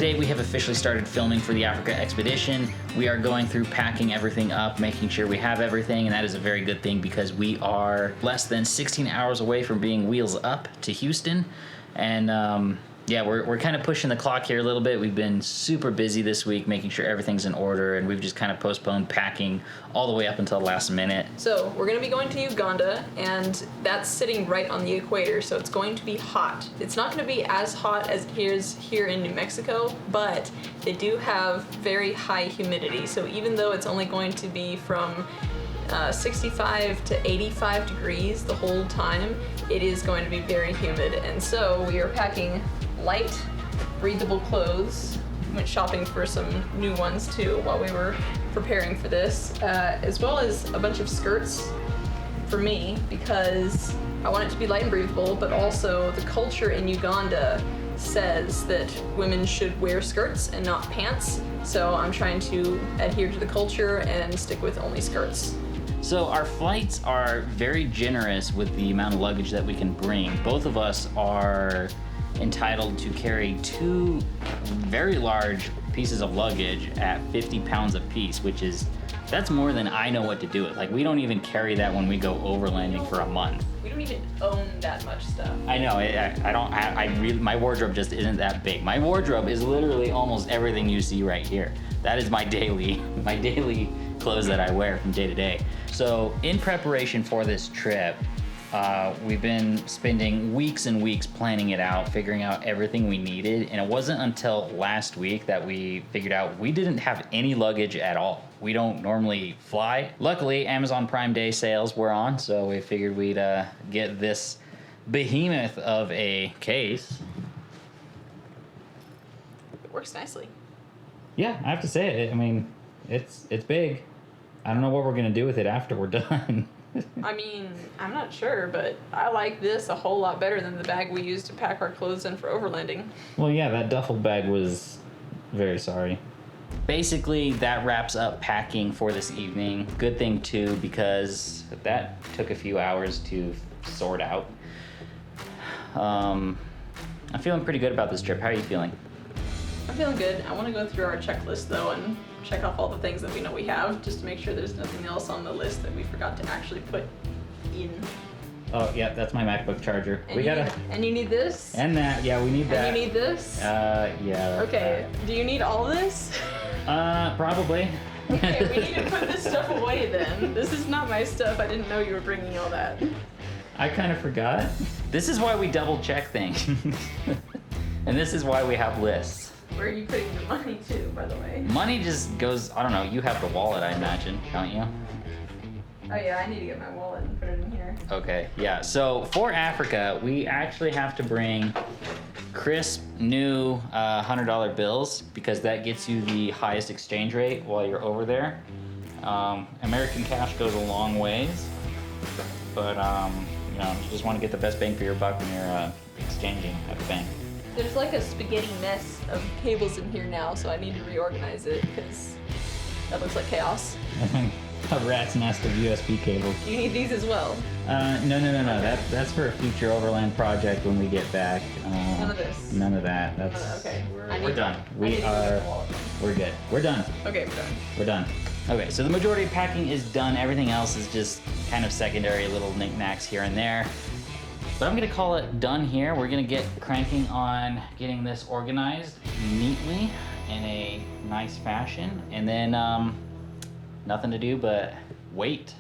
Today we have officially started filming for the Africa expedition. We are going through packing everything up, making sure we have everything, and that is a very good thing because we are less than 16 hours away from being wheels up to Houston. And yeah, we're kind of pushing the clock here a little bit. We've been super busy this week making sure everything's in order, and we've just kind of postponed packing all the way up until the last minute. So we're going to be going to Uganda, and that's sitting right on the equator, so it's going to be hot. It's not going to be as hot as it is here in New Mexico, but they do have very high humidity. So even though it's only going to be from 65 to 85 degrees the whole time, it is going to be very humid. And so we are packing light, breathable clothes. Went shopping for some new ones too while we were preparing for this, as well as a bunch of skirts for me because I want it to be light and breathable, but also the culture in Uganda says that women should wear skirts and not pants. So I'm trying to adhere to the culture and stick with only skirts. So our flights are very generous with the amount of luggage that we can bring. Both of us are entitled to carry 2 very large pieces of luggage at 50 pounds apiece, that's more than I know what to do with. Like, we don't even carry that when we go overlanding for a month. We don't even own that much stuff. I know, my wardrobe just isn't that big. My wardrobe is literally almost everything you see right here. That is my daily clothes that I wear from day to day. So in preparation for this trip, we've been spending weeks and weeks planning it out, figuring out everything we needed, and it wasn't until last week that we figured out we didn't have any luggage at all. We don't normally fly. Luckily, Amazon Prime Day sales were on, so we figured we'd get this behemoth of a case. It works nicely. Yeah, I have to say it. I mean, it's big. I don't know what we're gonna do with it after we're done. I mean, I'm not sure, but I like this a whole lot better than the bag we used to pack our clothes in for overlanding. Well, yeah, that duffel bag was very sorry. Basically, that wraps up packing for this evening. Good thing, too, because that took a few hours to sort out. I'm feeling pretty good about this trip. How are you feeling? I'm feeling good. I want to go through our checklist, though, and check off all the things that we know we have, just to make sure there's nothing else on the list that we forgot to actually put in. Oh, yeah, that's my MacBook charger. And and you need this? And that, yeah, we need that. And you need this? Yeah. Okay, do you need all this? Probably. Okay, we need to put this stuff away then. This is not my stuff. I didn't know you were bringing all that. I kind of forgot. This is why we double check things. And this is why we have lists. Where are you putting your money too, by the way? Money just goes, I don't know, you have the wallet, I imagine, don't you? Oh yeah, I need to get my wallet and put it in here. Okay, yeah, so for Africa, we actually have to bring crisp, new $100 bills because that gets you the highest exchange rate while you're over there. American cash goes a long ways, but you know, you just want to get the best bang for your buck when you're exchanging at the bank. There's like a spaghetti mess of cables in here now, so I need to reorganize it because that looks like chaos. A rat's nest of USB cables. Do you need these as well? No. That's for a future overland project when we get back. None of this? None of that. That's okay. We're done. We're good. We're done. Okay, we're done. We're done. Okay, so the majority of packing is done. Everything else is just kind of secondary little knickknacks here and there. But I'm gonna call it done here. We're gonna get cranking on getting this organized neatly in a nice fashion. And then nothing to do but wait.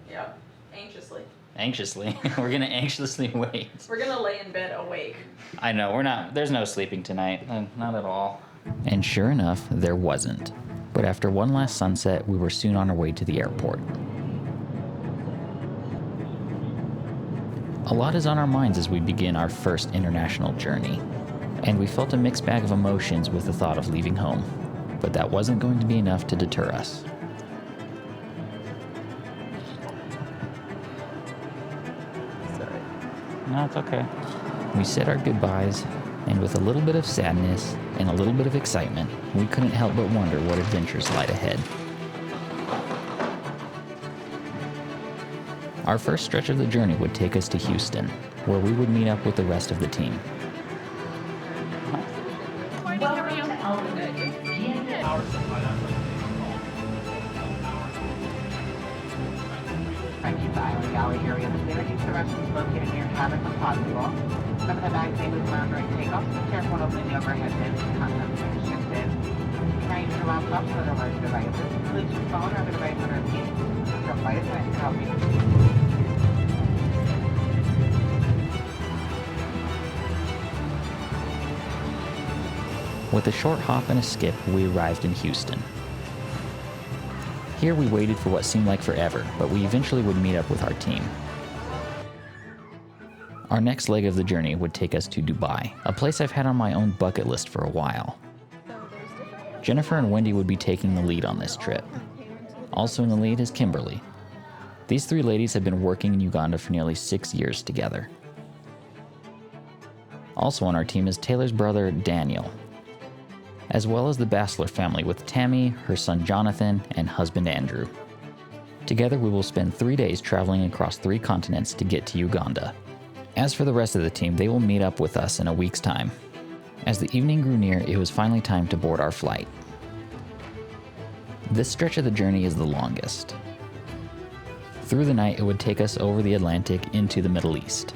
Yeah, anxiously. Anxiously. We're gonna anxiously wait. We're gonna lay in bed awake. I know, there's no sleeping tonight. Not at all. And sure enough, there wasn't. But after one last sunset, we were soon on our way to the airport. A lot is on our minds as we begin our first international journey, and we felt a mixed bag of emotions with the thought of leaving home, but that wasn't going to be enough to deter us. Sorry. No, it's okay. We said our goodbyes, and with a little bit of sadness and a little bit of excitement, we couldn't help but wonder what adventures lied ahead. Our first stretch of the journey would take us to Houston, where we would meet up with the rest of the team. Welcome try to keep the island galley area as clear. Use the restrooms located near cabins if possible. Some of the bags may move around during takeoff, so be careful when opening the overhead bins. Contents may be shifted. Try using your laptops or other large devices. Include your phone or other device under a seat. Your flight attendant can help you. With a short hop and a skip, we arrived in Houston. Here we waited for what seemed like forever, but we eventually would meet up with our team. Our next leg of the journey would take us to Dubai, a place I've had on my own bucket list for a while. Jennifer and Wendy would be taking the lead on this trip. Also in the lead is Kimberly. These three ladies have been working in Uganda for nearly 6 years together. Also on our team is Taylor's brother, Daniel, as well as the Bassler family with Tammy, her son Jonathan, and husband Andrew. Together we will spend 3 days traveling across 3 continents to get to Uganda. As for the rest of the team, they will meet up with us in a week's time. As the evening grew near, it was finally time to board our flight. This stretch of the journey is the longest. Through the night, it would take us over the Atlantic into the Middle East.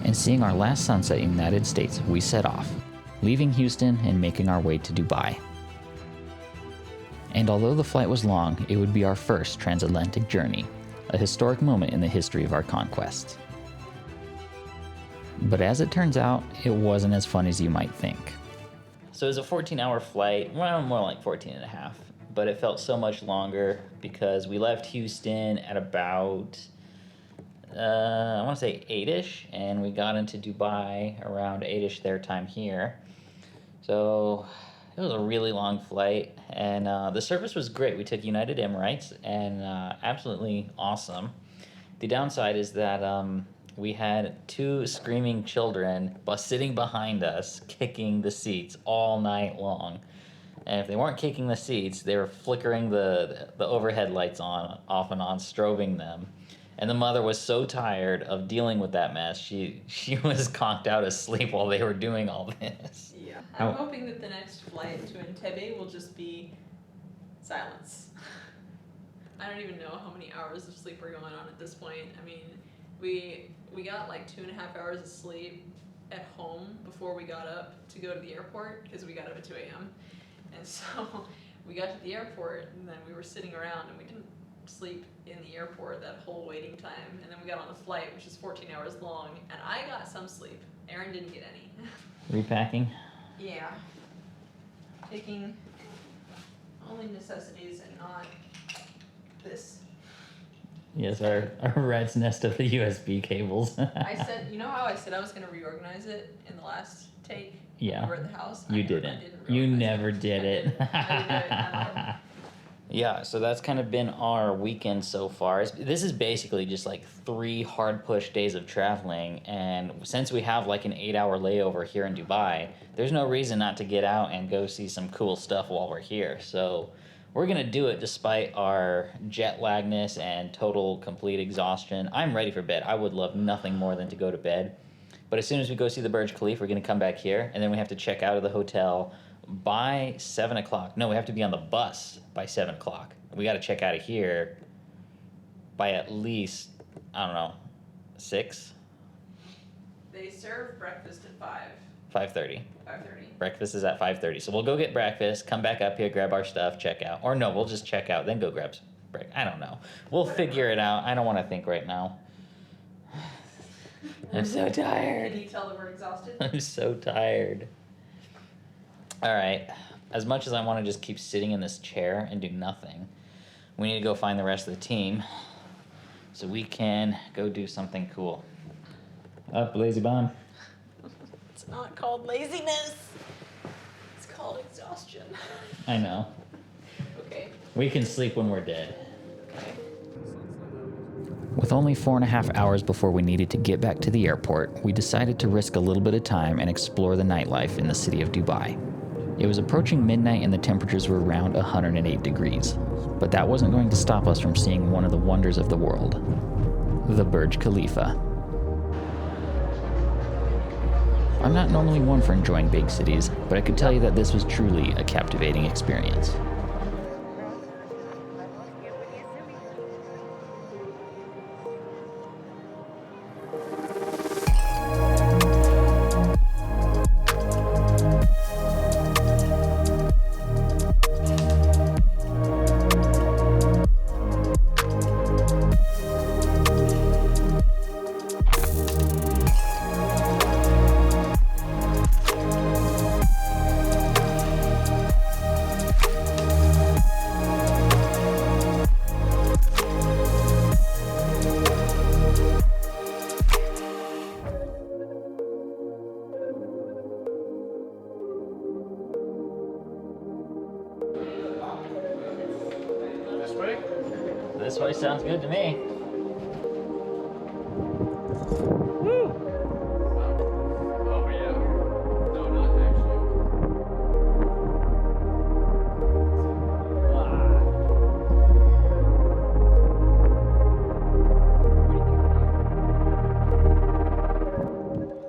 And seeing our last sunset in the United States, we set off, leaving Houston and making our way to Dubai. And although the flight was long, it would be our first transatlantic journey, a historic moment in the history of our conquest. But as it turns out, it wasn't as fun as you might think. So it was a 14-hour flight, well, more like 14 and a half, but it felt so much longer because we left Houston at about I want to say 8-ish, and we got into Dubai around 8-ish their time here. So it was a really long flight, and the service was great. We took United Emirates, and absolutely awesome. The downside is that we had 2 screaming children sitting behind us, kicking the seats all night long. And if they weren't kicking the seats, they were flickering the overhead lights off and on, strobing them. And the mother was so tired of dealing with that mess, she was conked out asleep while they were doing all this. Yeah. I'm hoping that the next flight to Entebbe will just be silence. I don't even know how many hours of sleep are going on at this point. I mean, we got like 2.5 hours of sleep at home before we got up to go to the airport, because we got up at 2 a.m. And so we got to the airport, and then we were sitting around, and we didn't sleep in the airport that whole waiting time. And then we got on the flight, which is 14 hours long, and I got some sleep. Aaron didn't get any. Repacking? Yeah. Taking only necessities and not this. Yes, our rat's nest of the USB cables. I said, you know how I said I was going to reorganize it in the last take? Yeah. When we were at the house? You didn't. You never did it. I did. Yeah, so that's kind of been our weekend so far. This is basically just like 3 hard push days of traveling, and since we have like an 8-hour layover here in Dubai, there's no reason not to get out and go see some cool stuff while we're here. So we're gonna do it despite our jet lagness and total complete exhaustion. I'm ready for bed. I would love nothing more than to go to bed. But as soon as we go see the Burj Khalifa, we're gonna come back here, and then we have to check out of the hotel by 7 o'clock. No, we have to be on the bus by 7 o'clock. We got to check out of here by at least, I don't know, 6? They serve breakfast at 5. 5:30. 5:30. Breakfast is at 5:30. So we'll go get breakfast, come back up here, grab our stuff, check out. Or no, we'll just check out, then go grab some break. I don't know. We'll figure it out. I don't want to think right now. I'm so tired. Can you tell that we're exhausted? I'm so tired. All right, as much as I want to just keep sitting in this chair and do nothing, we need to go find the rest of the team so we can go do something cool. Up, lazy bum. It's not called laziness. It's called exhaustion. I know. Okay. We can sleep when we're dead. Okay. With only 4.5 hours before we needed to get back to the airport, we decided to risk a little bit of time and explore the nightlife in the city of Dubai. It was approaching midnight and the temperatures were around 108 degrees, but that wasn't going to stop us from seeing one of the wonders of the world, the Burj Khalifa. I'm not normally one for enjoying big cities, but I could tell you that this was truly a captivating experience. This way sounds good to me. Woo! Oh yeah. No, not actually.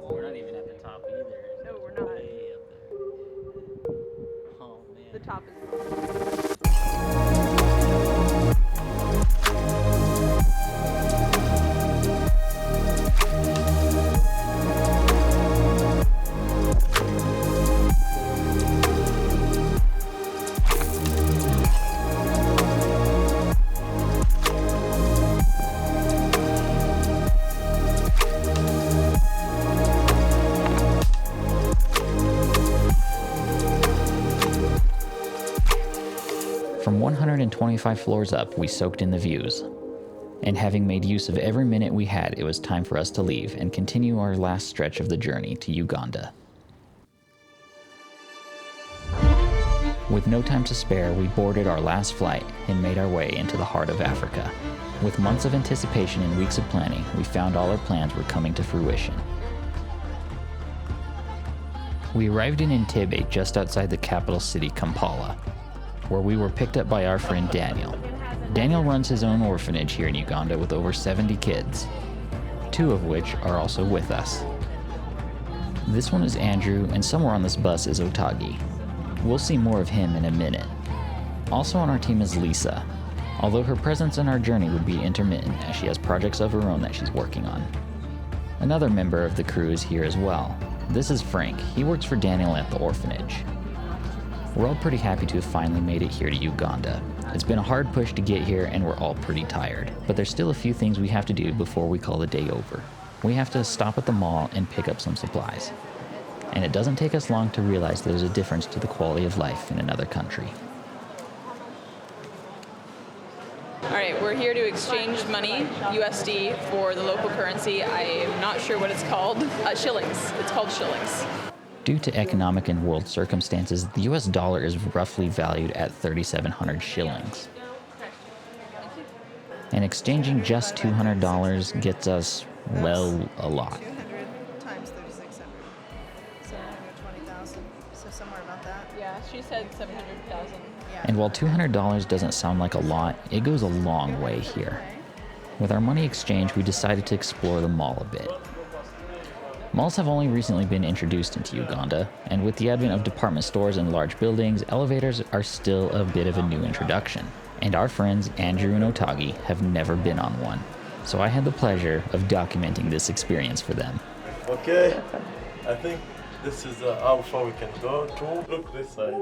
We're not even at the top either. No, we're not. Way up there. Oh man. The top is. From 125 floors up, we soaked in the views. And having made use of every minute we had, it was time for us to leave and continue our last stretch of the journey to Uganda. With no time to spare, we boarded our last flight and made our way into the heart of Africa. With months of anticipation and weeks of planning, we found all our plans were coming to fruition. We arrived in Entebbe just outside the capital city, Kampala, where we were picked up by our friend Daniel. Daniel runs his own orphanage here in Uganda with over 70 kids, 2 of which are also with us. This one is Andrew, and somewhere on this bus is Otagi. We'll see more of him in a minute. Also on our team is Lisa, although her presence in our journey would be intermittent as she has projects of her own that she's working on. Another member of the crew is here as well. This is Frank. He works for Daniel at the orphanage. We're all pretty happy to have finally made it here to Uganda. It's been a hard push to get here and we're all pretty tired, but there's still a few things we have to do before we call the day over. We have to stop at the mall and pick up some supplies. And it doesn't take us long to realize there's a difference to the quality of life in another country. All right, we're here to exchange money, USD, for the local currency. I am not sure what it's called. Shillings. It's called shillings. Due to economic and world circumstances, the US dollar is roughly valued at 3,700 shillings. And exchanging just $200 gets us, well, a lot. 200 times 3,600. 720,000. So somewhere about that. Yeah, she said 700,000. Yeah. And while $200 doesn't sound like a lot, it goes a long way here. With our money exchange, we decided to explore the mall a bit. Malls have only recently been introduced into Uganda, and with the advent of department stores and large buildings, elevators are still a bit of a new introduction. And our friends Andrew and Otagi have never been on one, so I had the pleasure of documenting this experience for them. Okay, I think this is how far we can go to. Look this side.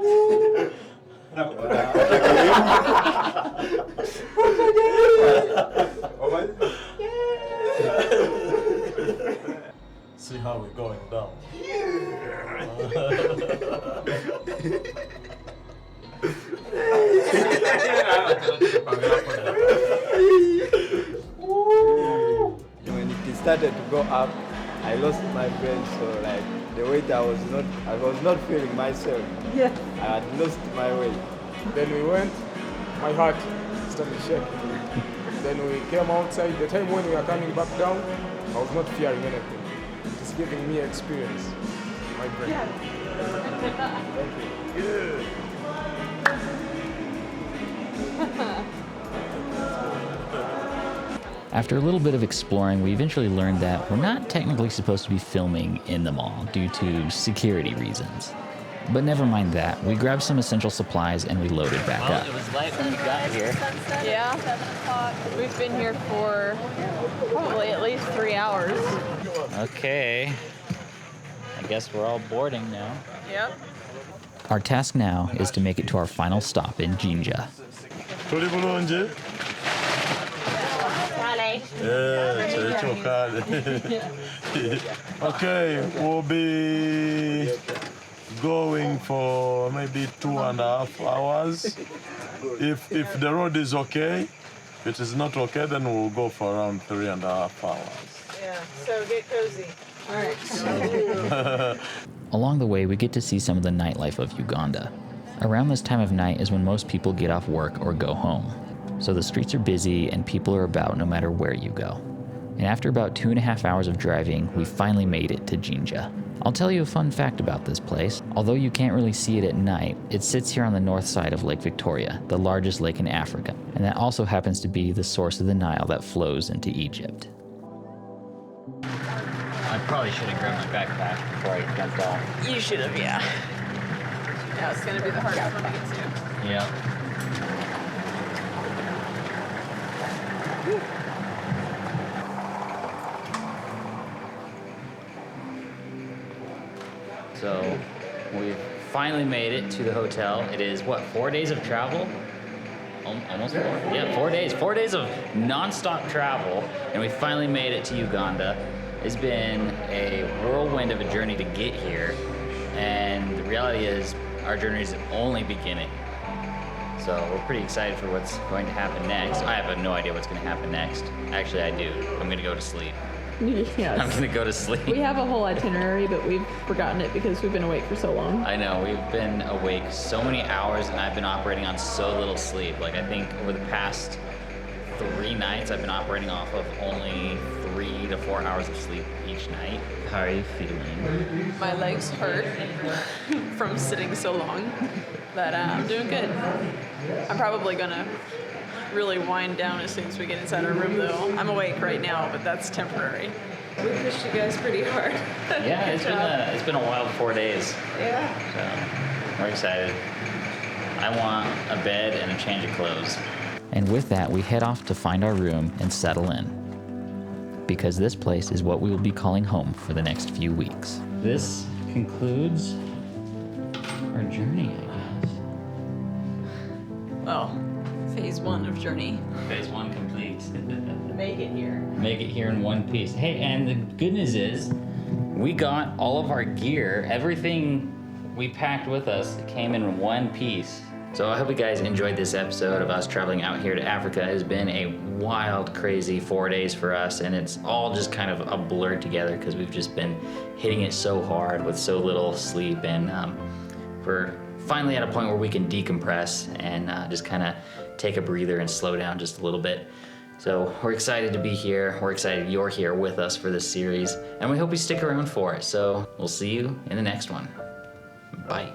See how we're going down. When it started to go up, I lost my brain, so like the weight I was not feeling myself. Yeah. I had lost my weight. Then we went, my heart started shaking. Then we came outside. The time when we were coming back down, I was not fearing anything. It's giving me experience. My brain. Yeah. Thank you. Good. After a little bit of exploring, we eventually learned that we're not technically supposed to be filming in the mall due to security reasons. But never mind that. We grabbed some essential supplies and we loaded back up. It was light when we got here. Yeah. 7 o'clock. We've been here for probably at least 3 hours. Okay. I guess we're all boarding now. Yep. Our task now is to make it to our final stop in Jinja. Tuli bulungi? Okay, we'll be going for maybe 2.5 hours. If the road is okay, if it is not okay, then we'll go for around 3.5 hours. Yeah. So get cozy. All right. Along the way, we get to see some of the nightlife of Uganda. Around this time of night is when most people get off work or go home. So the streets are busy and people are about no matter where you go. And after about 2.5 hours of driving, we finally made it to Jinja. I'll tell you a fun fact about this place. Although you can't really see it at night, it sits here on the north side of Lake Victoria, the largest lake in Africa. And that also happens to be the source of the Nile that flows into Egypt. I probably should have grabbed my backpack before I jumped off. You should have, yeah. Yeah, it's gonna be the hardest one to get to. Yeah. So we've finally made it to the hotel. It is what, 4 days of travel? Almost 4? Yeah, 4 days. 4 days of non-stop travel, and we finally made it to Uganda. It's been a whirlwind of a journey to get here, and the reality is our journey is only beginning. So we're pretty excited for what's going to happen next. I have no idea what's going to happen next. Actually, I do. I'm going to go to sleep. Yes. I'm going to go to sleep. We have a whole itinerary, but we've forgotten it because we've been awake for so long. I know, we've been awake so many hours and I've been operating on so little sleep. Like, I think over the past 3 nights, I've been operating off of only 3 to 4 hours of sleep each night. How are you feeling? My legs hurt from sitting so long, but I'm doing good. I'm probably gonna really wind down as soon as we get inside our room, though. I'm awake right now, but that's temporary. We pushed you guys pretty hard. Yeah, it's been a wild 4 days. Yeah. So we're excited. I want a bed and a change of clothes. And with that, we head off to find our room and settle in. Because this place is what we will be calling home for the next few weeks. This concludes our journey, I guess. Well, phase 1 of journey. Phase 1 complete. Make it here. Make it here in one piece. Hey, and the good news is, we got all of our gear, everything we packed with us came in one piece. So I hope you guys enjoyed this episode of us traveling out here to Africa. It has been a wild, crazy 4 days for us, and it's all just kind of a blur together because we've just been hitting it so hard with so little sleep, and we're finally at a point where we can decompress and just kind of take a breather and slow down just a little bit. So we're excited to be here. We're excited you're here with us for this series, and we hope you stick around for it. So we'll see you in the next one. Bye.